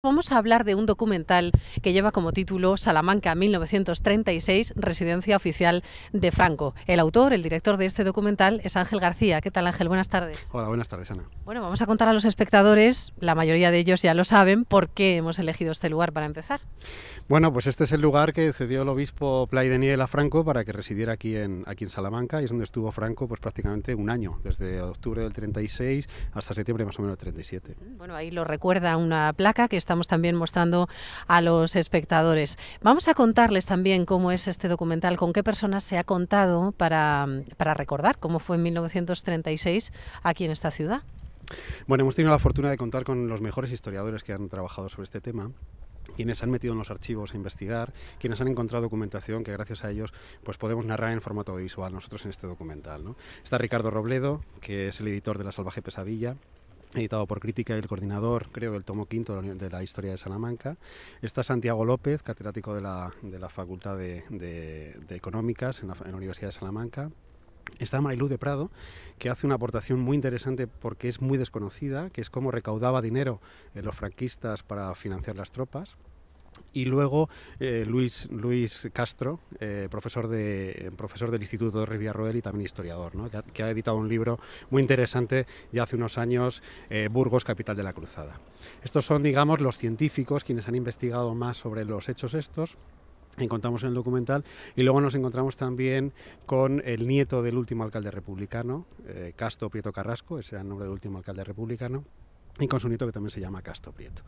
Vamos a hablar de un documental que lleva como título Salamanca 1936, residencia oficial de Franco. El autor, el director de este documental es Ángel García. ¿Qué tal, Ángel? Buenas tardes. Hola, buenas tardes, Ana. Bueno, vamos a contar a los espectadores, la mayoría de ellos ya lo saben, por qué hemos elegido este lugar para empezar. Bueno, pues este es el lugar que cedió el obispo Blai de Niel a Franco para que residiera aquí en Salamanca, y es donde estuvo Franco pues prácticamente un año, desde octubre del 36 hasta septiembre más o menos del 37. Bueno, ahí lo recuerda una placa que estamos también mostrando a los espectadores. Vamos a contarles también cómo es este documental, con qué personas se ha contado para recordar cómo fue en 1936 aquí en esta ciudad. Bueno, hemos tenido la fortuna de contar con los mejores historiadores que han trabajado sobre este tema, quienes han metido en los archivos a investigar, quienes han encontrado documentación que gracias a ellos pues podemos narrar en formato audiovisual nosotros en este documental, ¿no? Está Ricardo Robledo, que es el editor de La salvaje pesadilla, editado por Crítica, y el coordinador, creo, del tomo quinto de la historia de Salamanca. Está Santiago López, catedrático de la Facultad de Económicas en la Universidad de Salamanca. Está Mariluz de Prado, que hace una aportación muy interesante porque es muy desconocida, que es cómo recaudaba dinero los franquistas para financiar las tropas. Y luego Luis Castro, profesor del Instituto de Riviarroel y también historiador, ¿no? que ha editado un libro muy interesante ya hace unos años, Burgos, capital de la cruzada. Estos son, digamos, los científicos quienes han investigado más sobre los hechos estos. Encontramos en el documental, y luego nos encontramos también con el nieto del último alcalde republicano, Casto Prieto Carrasco, ese era el nombre del último alcalde republicano, y con su nieto, que también se llama Casto Prieto.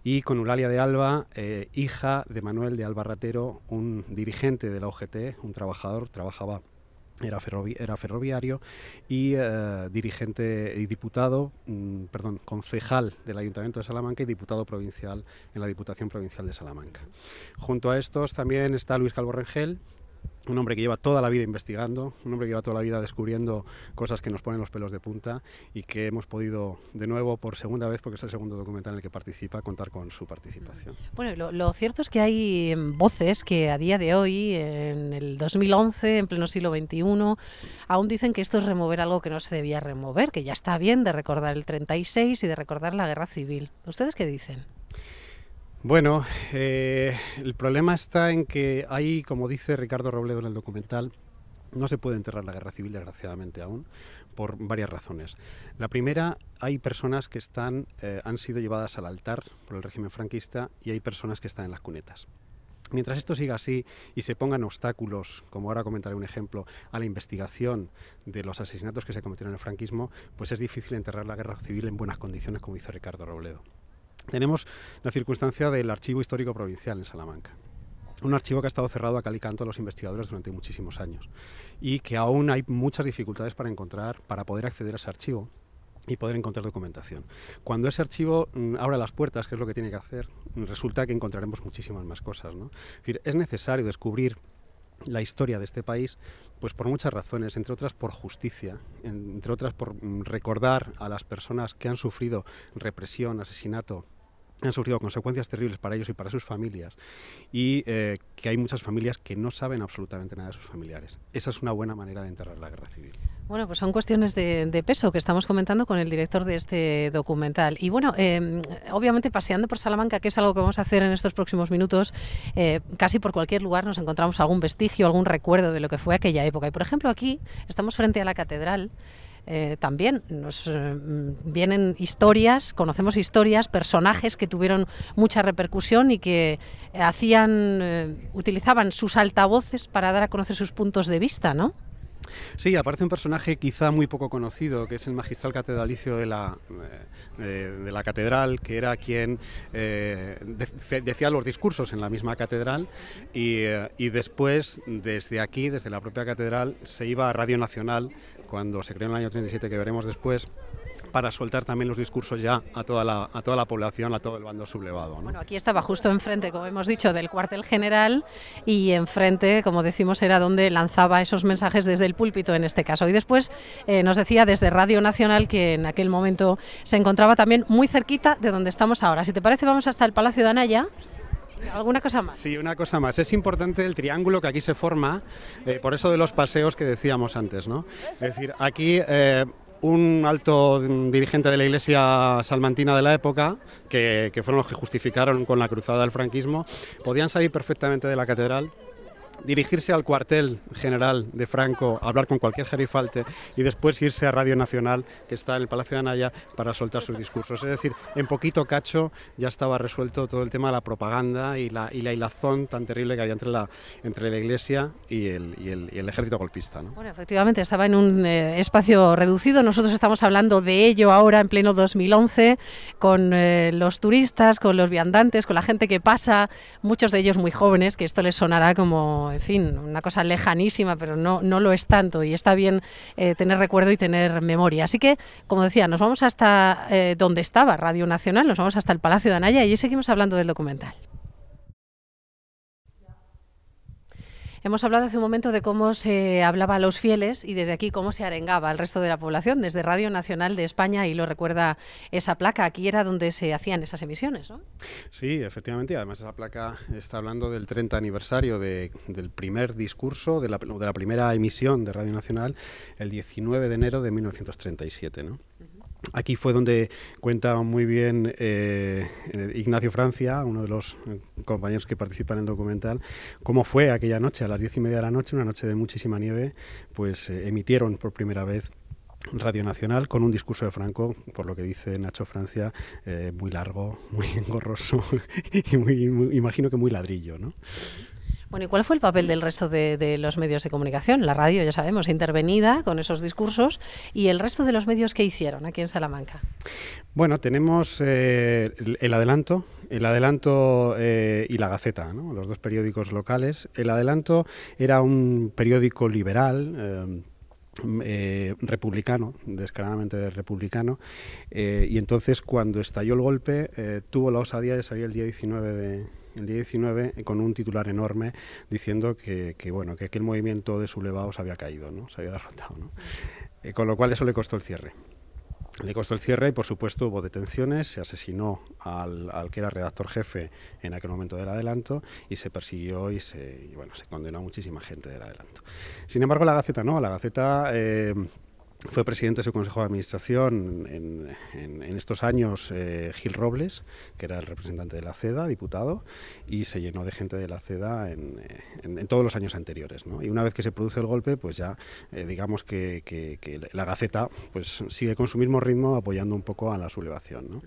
Y con Eulalia de Alba, hija de Manuel de Alba Ratero, un dirigente de la UGT, un trabajador, era ferroviario y dirigente y diputado, concejal del Ayuntamiento de Salamanca y diputado provincial en la Diputación Provincial de Salamanca. Junto a estos también está Luis Calvo Rengel, un hombre que lleva toda la vida investigando, un hombre que lleva toda la vida descubriendo cosas que nos ponen los pelos de punta, y que hemos podido, de nuevo, por segunda vez, porque es el segundo documental en el que participa, contar con su participación. Bueno, lo cierto es que hay voces que a día de hoy, en el 2011, en pleno siglo XXI, aún dicen que esto es remover algo que no se debía remover, que ya está bien de recordar el 36 y de recordar la guerra civil. ¿Ustedes qué dicen? Bueno, el problema está en que hay, como dice Ricardo Robledo en el documental, no se puede enterrar la guerra civil, desgraciadamente aún, por varias razones. La primera, hay personas que han sido llevadas al altar por el régimen franquista, y hay personas que están en las cunetas. Mientras esto siga así y se pongan obstáculos, como ahora comentaré un ejemplo, a la investigación de los asesinatos que se cometieron en el franquismo, pues es difícil enterrar la guerra civil en buenas condiciones, como dice Ricardo Robledo. Tenemos la circunstancia del Archivo Histórico Provincial en Salamanca, un archivo que ha estado cerrado a cal y canto a los investigadores durante muchísimos años, y que aún hay muchas dificultades para poder acceder a ese archivo y poder encontrar documentación. Cuando ese archivo abra las puertas, que es lo que tiene que hacer, resulta que encontraremos muchísimas más cosas, ¿no? Es decir, es necesario descubrir la historia de este país, pues por muchas razones, entre otras por justicia, entre otras por recordar a las personas que han sufrido represión, asesinato, han sufrido consecuencias terribles para ellos y para sus familias, y que hay muchas familias que no saben absolutamente nada de sus familiares. Esa es una buena manera de enterrar la guerra civil. Bueno, pues son cuestiones de peso que estamos comentando con el director de este documental. Y bueno, obviamente paseando por Salamanca, que es algo que vamos a hacer en estos próximos minutos, casi por cualquier lugar nos encontramos algún vestigio, algún recuerdo de lo que fue aquella época. Y por ejemplo aquí estamos frente a la catedral. También nos vienen historias, conocemos historias, personajes que tuvieron mucha repercusión y que utilizaban sus altavoces para dar a conocer sus puntos de vista, ¿no? Sí, aparece un personaje quizá muy poco conocido, que es el magistral catedralicio de la catedral, que era quien decía los discursos en la misma catedral, y después, desde aquí, desde la propia catedral, se iba a Radio Nacional, cuando se creó en el año 37, que veremos después, para soltar también los discursos ya a toda la población, a todo el bando sublevado, ¿no? Bueno, aquí estaba justo enfrente, como hemos dicho, del cuartel general, y enfrente, como decimos, era donde lanzaba esos mensajes desde el púlpito en este caso. Y después nos decía desde Radio Nacional que en aquel momento se encontraba también muy cerquita de donde estamos ahora. Si te parece, vamos hasta el Palacio de Anaya. ¿Alguna cosa más? Sí, una cosa más. Es importante el triángulo que aquí se forma, por eso de los paseos que decíamos antes, ¿no? Es decir, aquí un alto dirigente de la Iglesia salmantina de la época, que fueron los que justificaron con la cruzada del franquismo, podían salir perfectamente de la catedral, dirigirse al cuartel general de Franco, hablar con cualquier gerifalte y después irse a Radio Nacional, que está en el Palacio de Anaya, para soltar sus discursos. Es decir, en poquito cacho ya estaba resuelto todo el tema de la propaganda y la hilazón tan terrible que había entre la Iglesia y el ejército golpista, ¿no? Bueno, efectivamente, estaba en un espacio reducido. Nosotros estamos hablando de ello ahora en pleno 2011, con los turistas, con los viandantes, con la gente que pasa, muchos de ellos muy jóvenes, que esto les sonará como, en fin, una cosa lejanísima, pero no lo es tanto, y está bien tener recuerdo y tener memoria. Así que, como decía, nos vamos hasta donde estaba Radio Nacional, nos vamos hasta el Palacio de Anaya y seguimos hablando del documental. Hemos hablado hace un momento de cómo se hablaba a los fieles y desde aquí cómo se arengaba al resto de la población, desde Radio Nacional de España, y lo recuerda esa placa. Aquí era donde se hacían esas emisiones, ¿no? Sí, efectivamente, y además esa placa está hablando del 30 aniversario del primer discurso, de la primera emisión de Radio Nacional, el 19 de enero de 1937, ¿no? Aquí fue donde cuenta muy bien Ignacio Francia, uno de los compañeros que participan en el documental, cómo fue aquella noche, a las 10:30 de la noche, una noche de muchísima nieve, pues emitieron por primera vez Radio Nacional con un discurso de Franco, por lo que dice Nacho Francia, muy largo, muy engorroso y imagino que muy ladrillo, ¿no? Bueno, ¿y cuál fue el papel del resto de los medios de comunicación? La radio, ya sabemos, intervenida con esos discursos, y el resto de los medios, ¿qué hicieron aquí en Salamanca? Bueno, tenemos el Adelanto y La Gaceta, ¿no? Los dos periódicos locales. El Adelanto era un periódico liberal, republicano, descaradamente republicano, y entonces cuando estalló el golpe tuvo la osadía de salir el día 19 con un titular enorme diciendo que aquel movimiento de sublevados había caído, ¿no? Se había derrotado, ¿no? Con lo cual eso le costó el cierre. Le costó el cierre y, por supuesto, hubo detenciones, se asesinó al que era redactor jefe en aquel momento del Adelanto y se persiguió y se condenó a muchísima gente del Adelanto. Sin embargo, La Gaceta no, La Gaceta fue presidente de su consejo de administración en estos años Gil Robles, que era el representante de la CEDA, diputado, y se llenó de gente de la CEDA en todos los años anteriores, ¿no? Y una vez que se produce el golpe, pues ya digamos que La Gaceta pues sigue con su mismo ritmo, apoyando un poco a la sublevación, ¿no?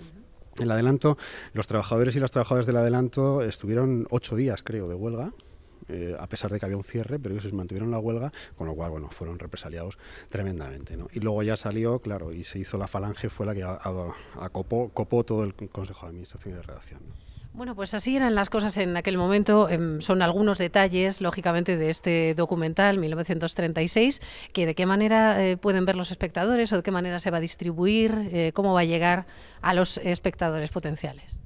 El Adelanto, los trabajadores y las trabajadoras del Adelanto estuvieron 8 días, creo, de huelga, a pesar de que había un cierre, pero ellos se mantuvieron la huelga, con lo cual, fueron represaliados tremendamente, ¿no? Y luego ya salió, claro, y se hizo la Falange, fue la que copó todo el Consejo de Administración y de Redacción, ¿no? Bueno, pues así eran las cosas en aquel momento. Son algunos detalles, lógicamente, de este documental 1936, que de qué manera pueden ver los espectadores o de qué manera se va a distribuir, cómo va a llegar a los espectadores potenciales.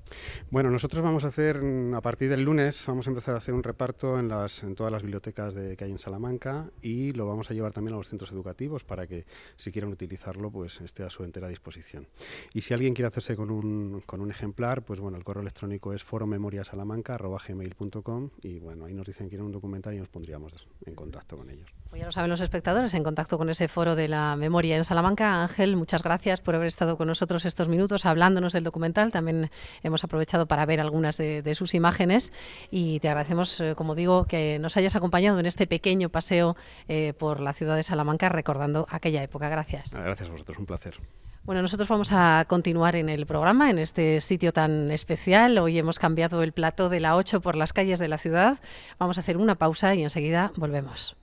Bueno, nosotros vamos a hacer, a partir del lunes, vamos a empezar a hacer un reparto en todas las bibliotecas que hay en Salamanca, y lo vamos a llevar también a los centros educativos para que, si quieren utilizarlo, pues esté a su entera disposición. Y si alguien quiere hacerse con un ejemplar, pues el correo electrónico es foromemoriasalamanca@gmail.com, y ahí nos dicen que quieren un documental y nos pondríamos en contacto con ellos. Pues ya lo saben los espectadores, en contacto con ese foro de la memoria en Salamanca. Ángel, muchas gracias por haber estado con nosotros estos minutos hablándonos del documental. También hemos aprovechado para ver algunas de sus imágenes, y te agradecemos, como digo, que nos hayas acompañado en este pequeño paseo por la ciudad de Salamanca, recordando aquella época. Gracias. Gracias a vosotros, un placer. Bueno, nosotros vamos a continuar en el programa, en este sitio tan especial. Hoy hemos cambiado el plató de la 8 por las calles de la ciudad. Vamos a hacer una pausa y enseguida volvemos.